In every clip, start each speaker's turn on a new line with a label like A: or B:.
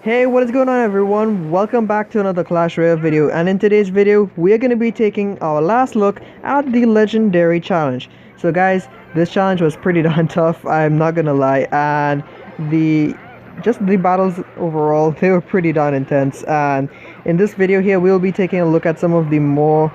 A: Hey, what is going on everyone? Welcome back to another Clash Royale video, and in today's video we are going to be taking our last look at the legendary challenge. So guys, this challenge was pretty darn tough, I'm not gonna lie, and the the battles overall, they were pretty darn intense. And in this video here we'll be taking a look at some of the more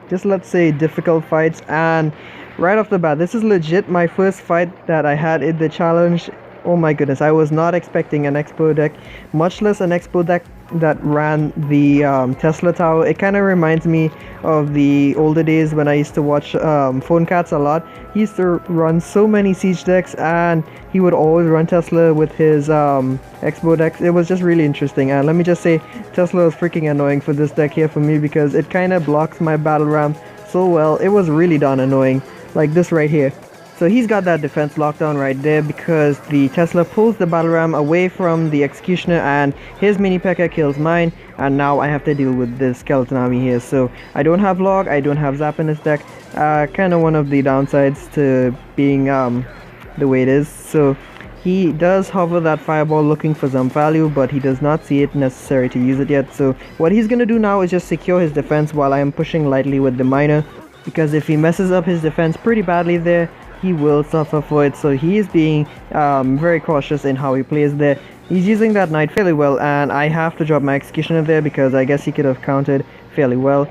A: just let's say difficult fights. And right off the bat, this is legit my first fight that I had in the challenge. Oh my goodness, I was not expecting an expo deck, much less an expo deck that ran the Tesla Tower. It kind of reminds me of the older days when I used to watch Phone Cats a lot. He used to run so many siege decks, and he would always run Tesla with his expo decks. It was just really interesting, and let me just say, Tesla is freaking annoying for this deck here for me because it kind of blocks my battle ram so well. It was really darn annoying, like this right here. So he's got that defense lockdown right there because the Tesla pulls the battle ram away from the executioner and his mini P.E.K.K.A kills mine, and now I have to deal with this skeleton army here. So I don't have log, I don't have zap in this deck, kind of one of the downsides to being the way it is. So he does hover that fireball looking for some value, but he does not see it necessary to use it yet. So what he's gonna do now is just secure his defense while I am pushing lightly with the miner, because if he messes up his defense pretty badly there, he will suffer for it. So he is being very cautious in how he plays there. He's using that knight fairly well, and I have to drop my executioner there because I guess he could have countered fairly well.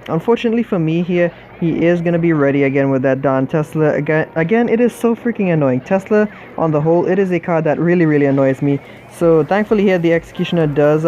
A: Unfortunately for me here, he is going to be ready again with that darn Tesla. Again, it is so freaking annoying. Tesla, on the whole, it is a card that really annoys me. So thankfully here, the executioner does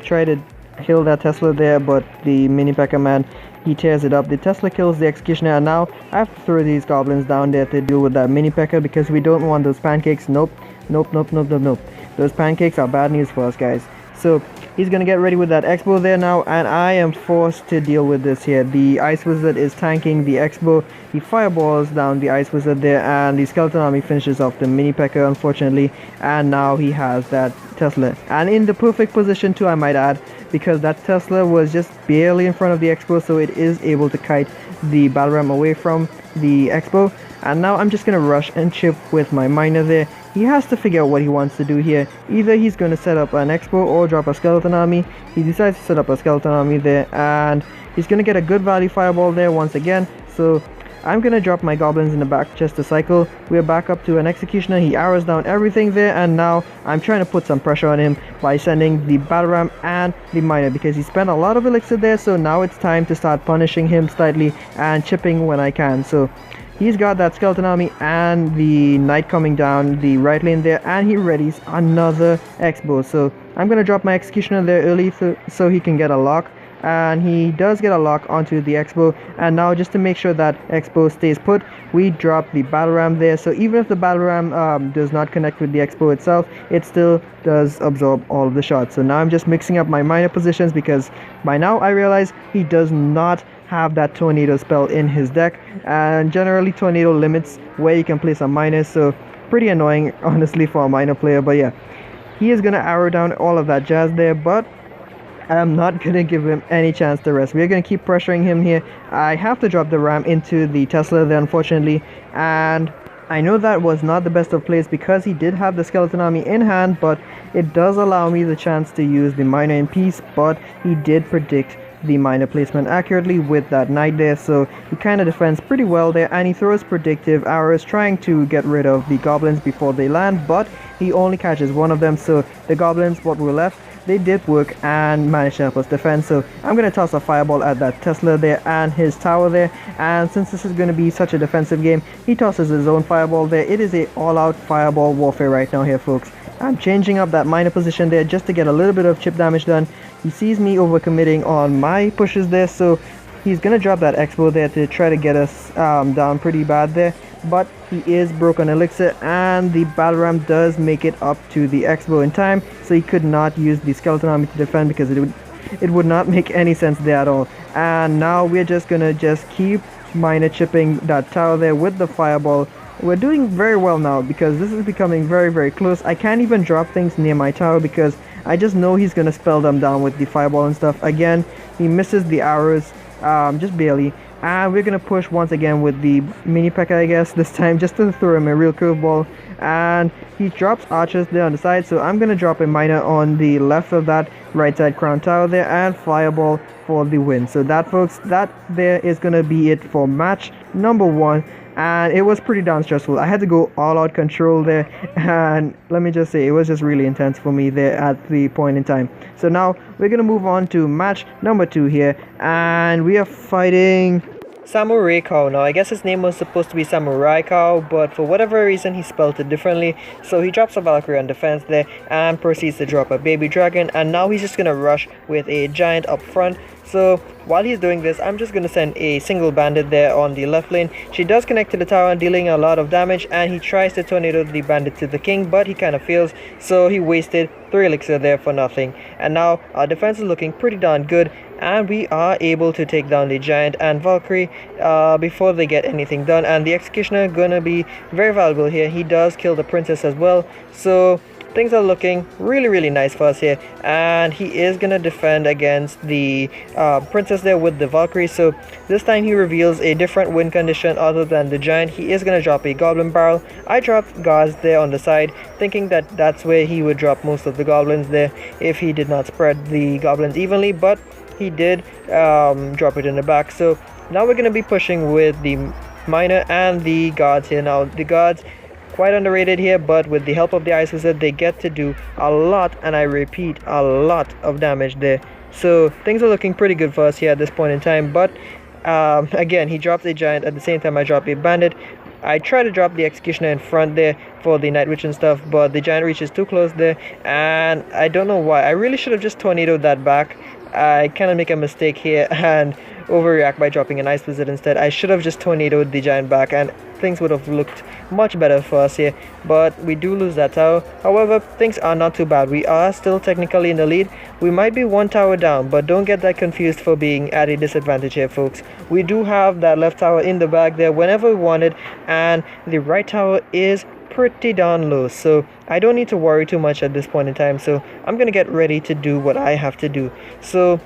A: try to kill that Tesla there, but the mini P.E.K.K.A man, he tears it up. The Tesla kills the executioner, and now I have to throw these goblins down there to deal with that mini P.E.K.K.A because we don't want those pancakes. Nope. Those pancakes are bad news for us, guys. So he's gonna get ready with that expo there now, and I am forced to deal with this here. The ice wizard is tanking the expo. He fireballs down the ice wizard there, and the skeleton army finishes off the mini P.E.K.K.A unfortunately, and now he has that Tesla, and in the perfect position too, I might add, because that Tesla was just barely in front of the expo, so it is able to kite the battle ram away from the expo. And now I'm just gonna rush and chip with my miner there. He has to figure out what he wants to do here. Either he's gonna set up an expo or drop a skeleton army. He decides to set up a skeleton army there, and he's gonna get a good value fireball there once again. So I'm gonna drop my goblins in the back just to cycle. We're back up to an executioner. He arrows down everything there, and now I'm trying to put some pressure on him by sending the battle ram and the miner because he spent a lot of elixir there. So now it's time to start punishing him slightly and chipping when I can. So he's got that skeleton army and the knight coming down the right lane there, and he readies another expo. So I'm gonna drop my executioner there early so he can get a lock. And he does get a lock onto the expo, and now just to make sure that expo stays put, we drop the battle ram there. So even if the battle ram does not connect with the expo itself, it still does absorb all of the shots. So now I'm just mixing up my miner positions because by now I realize he does not have that tornado spell in his deck, and generally tornado limits where you can place a miner, so pretty annoying honestly for a miner player. But yeah, he is gonna arrow down all of that jazz there, but I'm not going to give him any chance to rest. We're going to keep pressuring him here. I have to drop the ram into the Tesla there, unfortunately. And I know that was not the best of plays because he did have the skeleton army in hand, but it does allow me the chance to use the miner in peace. But he did predict the miner placement accurately with that knight there, so he kind of defends pretty well there, and he throws predictive arrows trying to get rid of the goblins before they land, but he only catches one of them. So the goblins, what were left, they did work and managed to help us defend. So I'm going to toss a fireball at that Tesla there and his tower there, and since this is going to be such a defensive game, he tosses his own fireball there. It is a all-out fireball warfare right now here, folks. I'm changing up that miner position there just to get a little bit of chip damage done. He sees me overcommitting on my pushes there, so he's going to drop that expo there to try to get us down pretty bad there. But he is broke on elixir, and the battle ram does make it up to the expo in time, so he could not use the skeleton army to defend because it would not make any sense there at all. And now we're just gonna keep miner chipping that tower there with the fireball. We're doing very well now because this is becoming very close. I can't even drop things near my tower because I just know he's gonna spell them down with the fireball and stuff. Again, he misses the arrows just barely. And we're gonna push once again with the mini P.E.K.K.A, I guess, this time just to throw him a real curveball. and he drops archers there on the side, so I'm gonna drop a miner on the left of that right side crown tower there and fireball for the win. So that, folks, that there is gonna be it for match number 1, and it was pretty damn stressful. I had to go all out control there, and let me just say, it was just really intense for me there at the point in time. So now we're gonna move on to match number 2 here, and we are fighting Sambo Rico. Now I guess his name was supposed to be Sambo Rico, but for whatever reason he spelled it differently. So he drops a Valkyrie on defense there and proceeds to drop a baby dragon, and now he's just gonna rush with a giant up front. So while he's doing this, I'm just going to send a single bandit there on the left lane. She does connect to the tower, dealing a lot of damage, and he tries to tornado the bandit to the king, but he kind of fails, so he wasted 3 elixir there for nothing. And now our defense is looking pretty darn good, and we are able to take down the giant and Valkyrie before they get anything done. And the executioner gonna be very valuable here. He does kill the princess as well, so things are looking really nice for us here, and he is gonna defend against the princess there with the Valkyrie. So this time he reveals a different win condition other than the giant. He is gonna drop a goblin barrel. I dropped guards there on the side, thinking that that's where he would drop most of the goblins there if he did not spread the goblins evenly, but he did drop it in the back. So now we're gonna be pushing with the miner and the guards here. Now the guards, quite underrated here, but with the help of the Ice Wizard, they get to do a lot, and I repeat, a lot of damage there. So things are looking pretty good for us here at this point in time. But again, he drops a giant at the same time I drop a bandit. I try to drop the executioner in front there for the night witch and stuff, but the giant reaches too close there, and I don't know why. I really should have just tornadoed that back. I kind of make a mistake here and overreact by dropping an Ice Wizard instead. I should have just tornadoed the giant back, and things would have looked much better for us here, but we do lose that tower. However, things are not too bad. We are still technically in the lead. We might be 1 tower down, but don't get that confused for being at a disadvantage here, folks. We do have that left tower in the bag there whenever we want it, and the right tower is pretty darn low, so I don't need to worry too much at this point in time. So I'm gonna get ready to do what I have to do. So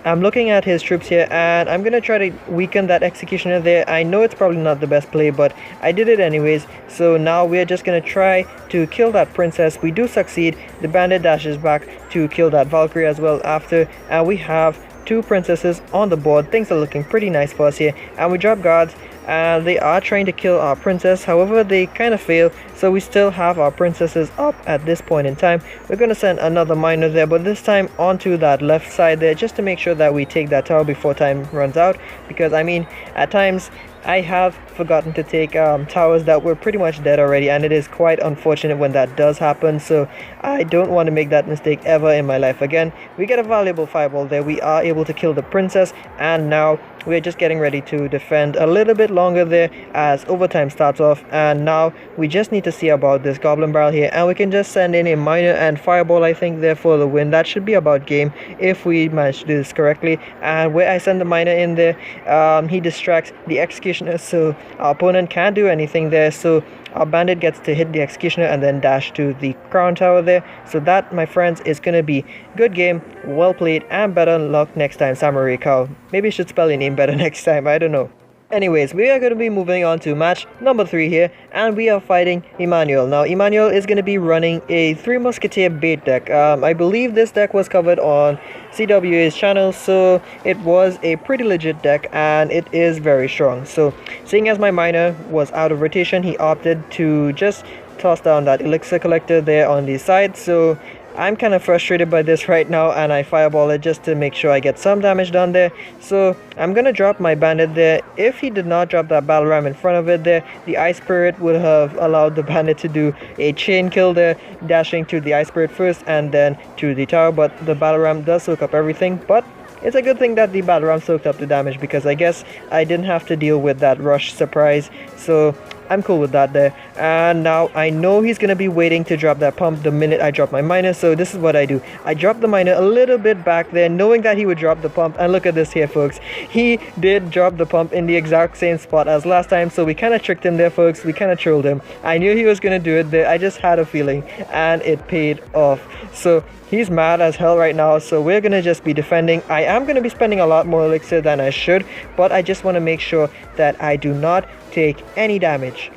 A: I'm looking at his troops here, and I'm gonna try to weaken that executioner there. I know it's probably not the best play, but I did it anyways. So now we're just gonna try to kill that princess. We do succeed. The bandit dashes back to kill that Valkyrie as well after, and we have 2 princesses on the board. Things are looking pretty nice for us here, and we drop guards, and they are trying to kill our princess. However, they kind of fail, so we still have our princesses up at this point in time. We're going to send another miner there, but this time onto that left side there, just to make sure that we take that tower before time runs out, because I mean, at times I have forgotten to take towers that were pretty much dead already, and it is quite unfortunate when that does happen. So I don't want to make that mistake ever in my life again. We get a valuable fireball there. We are able to kill the princess, and now we're just getting ready to defend a little bit longer there as overtime starts off. And now we just need to see about this goblin barrel here, and we can just send in a miner and fireball, I think, there for the win. That should be about game if we manage to do this correctly. And where I send the miner in there, he distracts the executioner, so our opponent can't do anything there. So our bandit gets to hit the executioner and then dash to the crown tower there. So that, my friends, is going to be good game, well played, and better luck next time, Sambo Rico. Maybe you should spell your name better next time, I don't know. Anyways, we are going to be moving on to match number 3 here, and we are fighting Emmanuel. Now, Emmanuel is going to be running a 3 Musketeer bait deck. I believe this deck was covered on CWA's channel, so it was a pretty legit deck, and it is very strong. So, seeing as my miner was out of rotation, he opted to just toss down that elixir collector there on the side. So I'm kind of frustrated by this right now, and I fireball it just to make sure I get some damage done there. So I'm gonna drop my bandit there. If he did not drop that battle ram in front of it there, the ice spirit would have allowed the bandit to do a chain kill there, dashing to the ice spirit first and then to the tower. But the battle ram does soak up everything, but it's a good thing that the battle ram soaked up the damage, because I guess I didn't have to deal with that rush surprise. So I'm cool with that there. And now I know he's gonna be waiting to drop that pump the minute I drop my miner. So this is what I do. I drop the miner a little bit back there, knowing that he would drop the pump. And look at this here, folks. He did drop the pump in the exact same spot as last time. So we kind of tricked him there, folks. We kind of trolled him. I knew he was gonna do it there. I just had a feeling, and it paid off. So he's mad as hell right now, so we're gonna just be defending. I am gonna be spending a lot more elixir than I should, but I just want to make sure that I do not take any damage.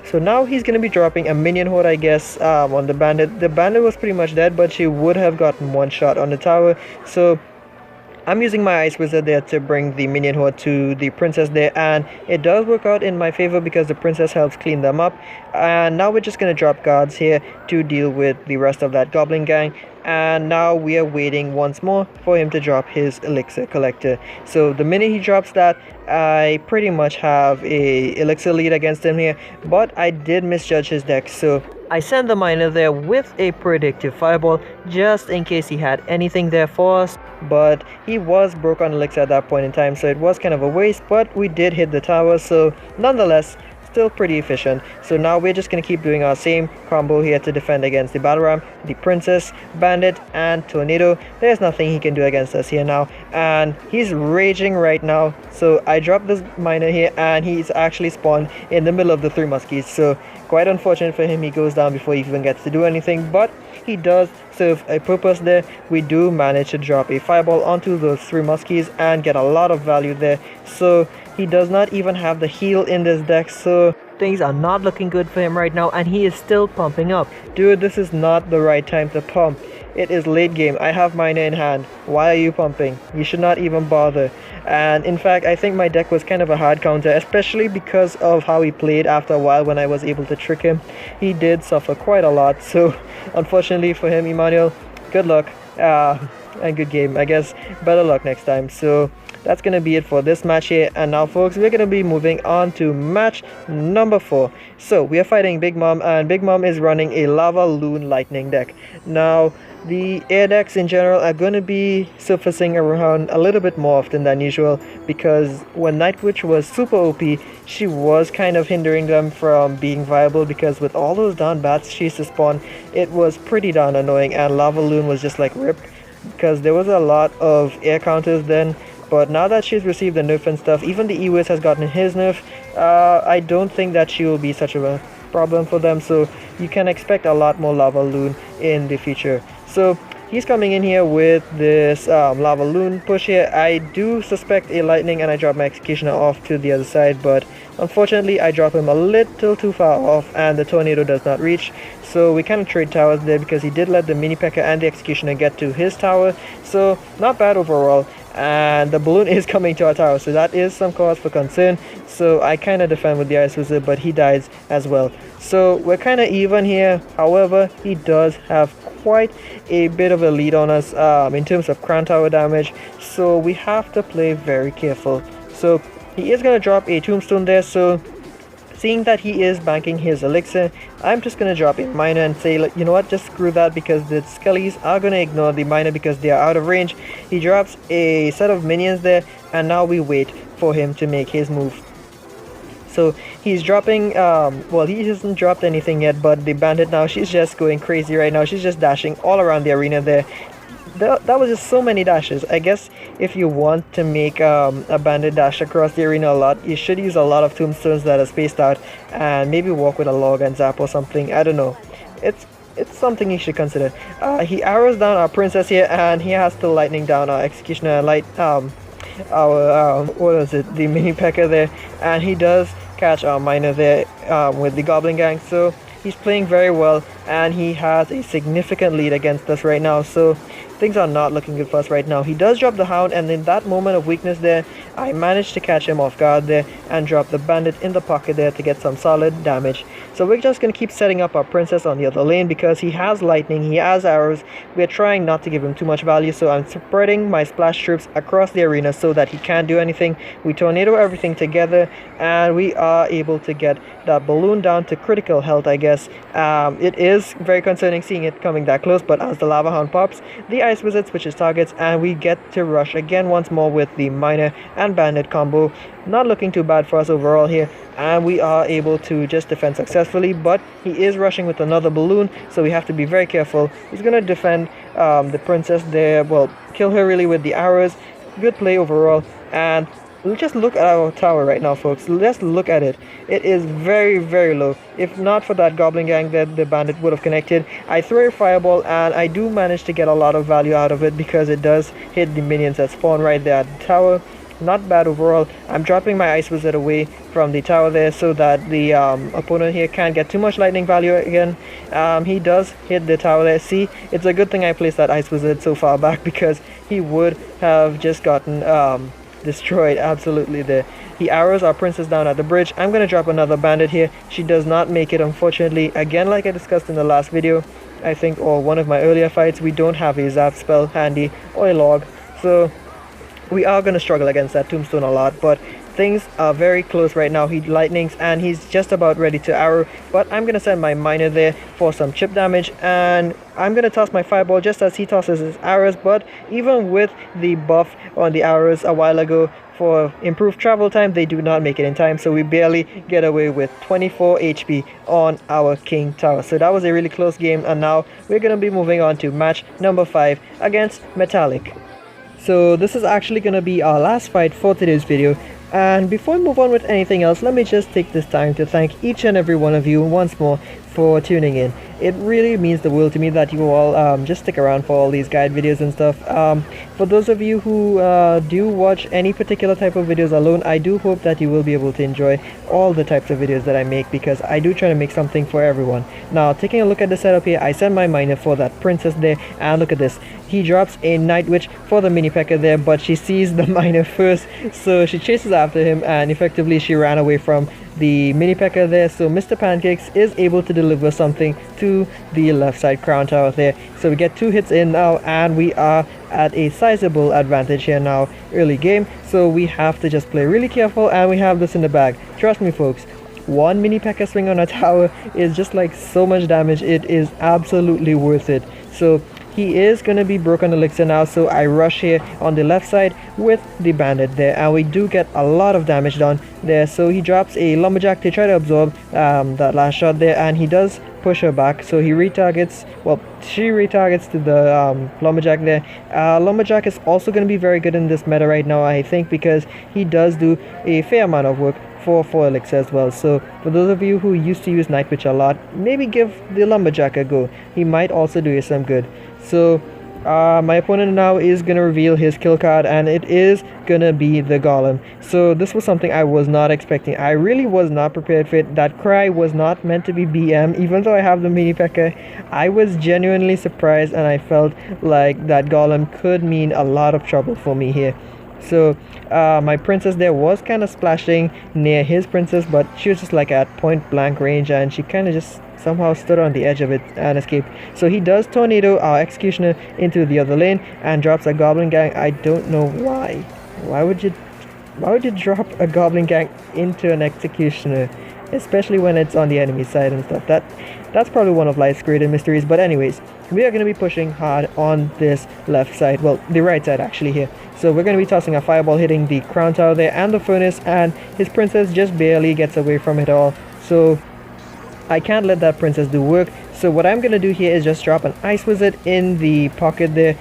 A: So now he's gonna be dropping a minion horde, I guess, on the bandit. The bandit was pretty much dead, but she would have gotten one shot on the tower. So I'm using my Ice Wizard there to bring the minion horde to the princess there, and it does work out in my favor because the princess helps clean them up. And now we're just going to drop guards here to deal with the rest of that goblin gang. And now we are waiting once more for him to drop his elixir collector. So the minute he drops that, I pretty much have a elixir lead against him here, but I did misjudge his deck, so I sent the miner there with a predictive fireball just in case he had anything there for us, but he was broke on elixir at that point in time, so it was kind of a waste, but we did hit the tower, so nonetheless still pretty efficient. So now we're just going to keep doing our same combo here to defend against the battle ram, the princess, bandit, and tornado. There's nothing he can do against us here now, and he's raging right now. So I dropped this miner here, and he's actually spawned in the middle of the three muskies, so quite unfortunate for him. He goes down before he even gets to do anything, but he does serve a purpose there. We do manage to drop a fireball onto those three muskies and get a lot of value there. So he does not even have the heal in this deck, so things are not looking good for him right now, and he is still pumping up. Dude, this is not the right time to pump. It is late game. I have miner in hand. Why are you pumping? You should not even bother. And in fact, I think my deck was kind of a hard counter, especially because of how he played after a while when I was able to trick him. He did suffer quite a lot, so unfortunately for him, Emmanuel, good luck and good game. I guess better luck next time. So that's gonna be it for this match here, and now folks, we're gonna be moving on to match number 4. So we are fighting Big Mom, and Big Mom is running a Lava Loon Lightning deck. Now the air decks in general are going to be surfacing around a little bit more often than usual, because when Night Witch was super OP, she was kind of hindering them from being viable, because with all those down bats she used to spawn, it was pretty darn annoying, and Lava Loon was just like rip, because there was a lot of air counters then. But now that she's received the nerf and stuff, even the E-Wiz has gotten his nerf, I don't think that she will be such a problem for them, so you can expect a lot more Lava Loon in the future. So he's coming in here with this Lava Loon push here. I do suspect a lightning, and I drop my executioner off to the other side, but unfortunately I drop him a little too far off, and the tornado does not reach. So we kind of trade towers there, because he did let the mini P.E.K.K.A and the executioner get to his tower, so not bad overall. And the balloon is coming to our tower, so that is some cause for concern. So I kind of defend with the Ice Wizard, but he dies as well. So we're kind of even here. However, he does have quite a bit of a lead on us in terms of crown tower damage, so we have to play very careful. So he is going to drop a tombstone there, so seeing that he is banking his elixir, I'm just going to drop a miner and say, you know what, just screw that, because the skellies are going to ignore the miner because they are out of range. He drops a set of minions there, and now we wait for him to make his move. So he's dropping, well, he hasn't dropped anything yet, but the bandit now, she's just going crazy right now. She's just dashing all around the arena there. That was just so many dashes. I guess if you want to make a bandit dash across the arena a lot, you should use a lot of tombstones that are spaced out, and maybe walk with a log and zap or something. I don't know. It's something you should consider. He arrows down our princess here, and he has to lightning down our executioner and light our what is it, the mini P.E.K.K.A there, and he does catch our miner there with the goblin gang. So he's playing very well, and he has a significant lead against us right now, so things are not looking good for us right now. He does drop the hound, and in that moment of weakness there, I managed to catch him off guard there and drop the bandit in the pocket there to get some solid damage. So we're just going to keep setting up our princess on the other lane, because he has lightning, he has arrows. We're trying not to give him too much value, so I'm spreading my splash troops across the arena so that he can't do anything. We tornado everything together, and we are able to get that balloon down to critical health, I guess. It is very concerning seeing it coming that close, but as the lava hound pops, the Ice Wizard switches targets, and we get to rush again once more with the miner and bandit combo. Not looking too bad for us overall here, and we are able to just defend successfully, but he is rushing with another balloon, so we have to be very careful. He's going to defend the princess there, well, kill her really with the arrows. Good play overall, and just look at our tower right now, folks. Let's look at it. It is very, very low. If not for that goblin gang that the bandit would have connected, I throw a fireball, and I do manage to get a lot of value out of it, because it does hit the minions that spawn right there at the tower. not bad overall. I'm dropping my Ice Wizard away from the tower there so that the opponent here can't get too much lightning value again. He does hit the tower there. See, it's a good thing I placed that Ice Wizard so far back, because he would have just gotten destroyed absolutely there. He arrows our princess down at the bridge. I'm going to drop another bandit here. She does not make it, unfortunately. Again, like I discussed in the last video, I think, or one of my earlier fights, we don't have a zap spell handy or a log, so we are going to struggle against that tombstone a lot. But things are very close right now. He lightnings and he's just about ready to arrow, but I'm going to send my miner there for some chip damage, and I'm going to toss my fireball just as he tosses his arrows. But even with the buff on the arrows a while ago for improved travel time, they do not make it in time, so we barely get away with 24 HP on our king tower. So that was a really close game, and now we're going to be moving on to match number 5 against Metallic. So this is actually going to be our last fight for today's video. And before we move on with anything else, let me just take this time to thank each and every one of you once more for tuning in. It really means the world to me that you all just stick around for all these guide videos and stuff. For those of you who do watch any particular type of videos alone, I do hope that you will be able to enjoy all the types of videos that I make, because I do try to make something for everyone. Now, taking a look at the setup here, I send my miner for that princess there, and look at this. He drops a Night Witch for the mini pecker there, but she sees the miner first, so she chases after him, and effectively she ran away from the mini pecker there. So Mr. Pancakes is able to deliver something to the left side crown tower there. So we get 2 hits in now, and we are at a sizable advantage here now early game. So we have to just play really careful, and we have this in the bag. Trust me folks, one mini pecker swing on a tower is just like so much damage. It is absolutely worth it. So he is going to be broken elixir now, so I rush here on the left side with the bandit there, and we do get a lot of damage done there. So he drops a lumberjack to try to absorb that last shot there, and he does push her back, so he retargets, well, she retargets to the lumberjack there. Lumberjack is also going to be very good in this meta right now, I think, because he does do a fair amount of work for elixir as well. So for those of you who used to use Night Witch a lot, maybe give the lumberjack a go. He might also do you some good. So my opponent now is gonna reveal his kill card, and it is gonna be the Golem. So this was something I was not expecting. I really was not prepared for it. That cry was not meant to be BM, even though I have the mini pecker. I was genuinely surprised, and I felt like that Golem could mean a lot of trouble for me here. So my princess there was kind of splashing near his princess, but she was just like at point blank range, and she kind of just somehow stood on the edge of it and escaped. So he does tornado our executioner into the other lane and drops a goblin gang. I don't know why. Why would you drop a goblin gang into an executioner, especially when it's on the enemy side and stuff? That's probably one of life's greatest mysteries. But anyways, we are going to be pushing hard on this left side, well, the right side actually here. So we're going to be tossing a fireball, hitting the crown tower there and the furnace, and his princess just barely gets away from it all. So I can't let that princess do work. So what I'm going to do here is just drop an Ice Wizard in the pocket there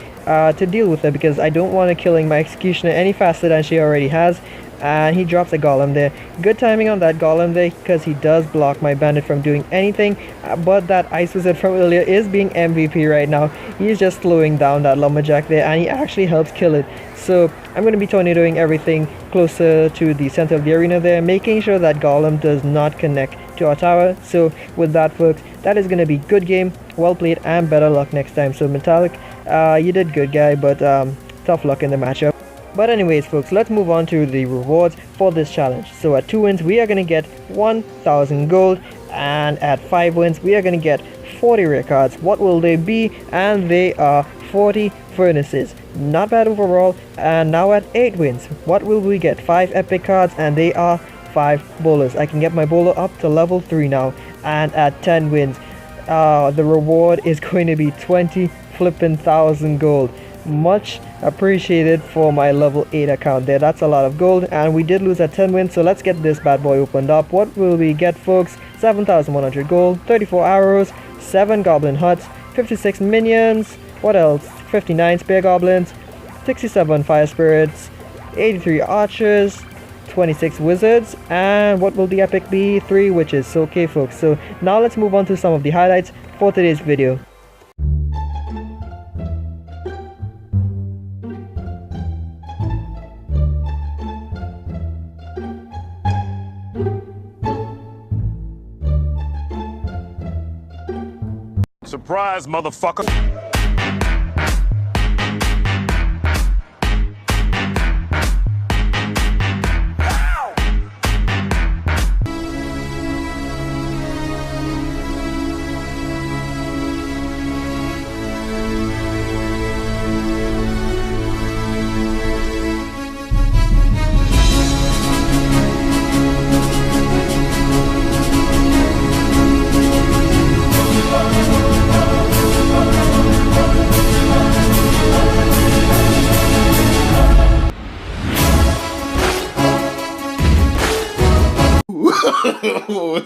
A: to deal with her, because I don't want her killing my executioner any faster than she already has. And he drops a golem there. Good timing on that golem there, because he does block my bandit from doing anything. But that Ice Wizard from earlier is being MVP right now. He's just slowing down that lumberjack there, and he actually helps kill it. So I'm going to be tornadoing everything closer to the center of the arena there, making sure that golem does not connect to our tower. So with that works, that is going to be good game, well played, and better luck next time. So Metallic, you did good, guy, but tough luck in the matchup. But anyways folks, let's move on to the rewards for this challenge. So at 2 wins we are going to get 1000 gold, and at 5 wins we are going to get 40 rare cards. What will they be? And they are 40 furnaces. Not bad overall. And now at 8 wins, what will we get? 5 epic cards, and they are 5 bowlers. I can get my bowler up to level 3 now. And at 10 wins, the reward is going to be 20 flippin' thousand gold. Much appreciated for my level 8 account there. That's a lot of gold, and we did lose at 10 wins, so let's get this bad boy opened up. What will we get, folks? 7,100 gold, 34 arrows, 7 goblin huts, 56 minions, what else? 59 spear goblins, 67 fire spirits, 83 archers, 26 wizards, and what will the epic be? 3 witches. So okay folks, so now let's move on to some of the highlights for today's video.
B: Surprise, motherfucker.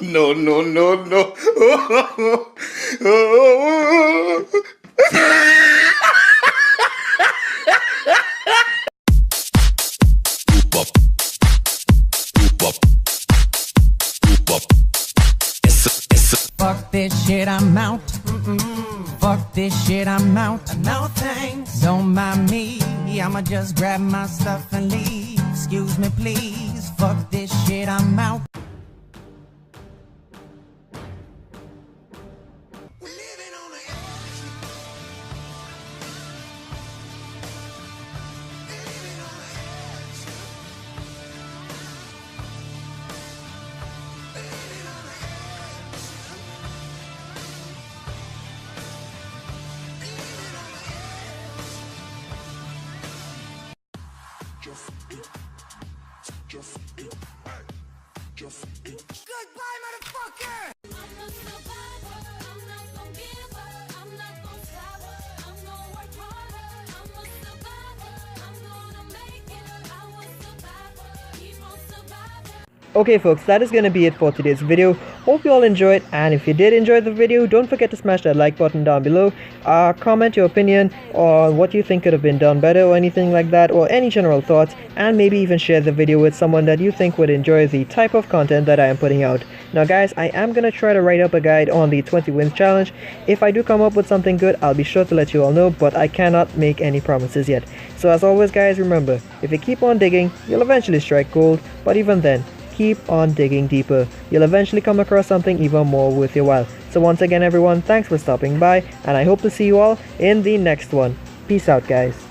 C: No, no, no, no.
D: Fuck this shit, I'm out. Fuck this shit, I'm out. No thanks. Don't mind me. I'ma just grab my stuff and leave. Excuse me, please. Fuck this shit, I'm out.
E: Goodbye, motherfucker! I'm a survivor. I'm not gonna give up. I'm not gonna stop. I'm gonna work harder. I'm a survivor. I'm gonna make it. I was survivor. Keep on surviving.
A: Okay folks, that is going to be it for today's video. Hope you all enjoyed, and if you did enjoy the video, don't forget to smash that like button down below. Comment your opinion on what you think could have been done better or anything like that, or any general thoughts, and maybe even share the video with someone that you think would enjoy the type of content that I am putting out. Now guys, I am going to try to write up a guide on the 20 wins challenge. If I do come up with something good, I'll be sure to let you all know, but I cannot make any promises yet. So as always guys, remember, if you keep on digging, you'll eventually strike gold, but even then, keep on digging deeper. You'll eventually come across something even more worth your while. So once again everyone, thanks for stopping by, and I hope to see you all in the next one. Peace out guys.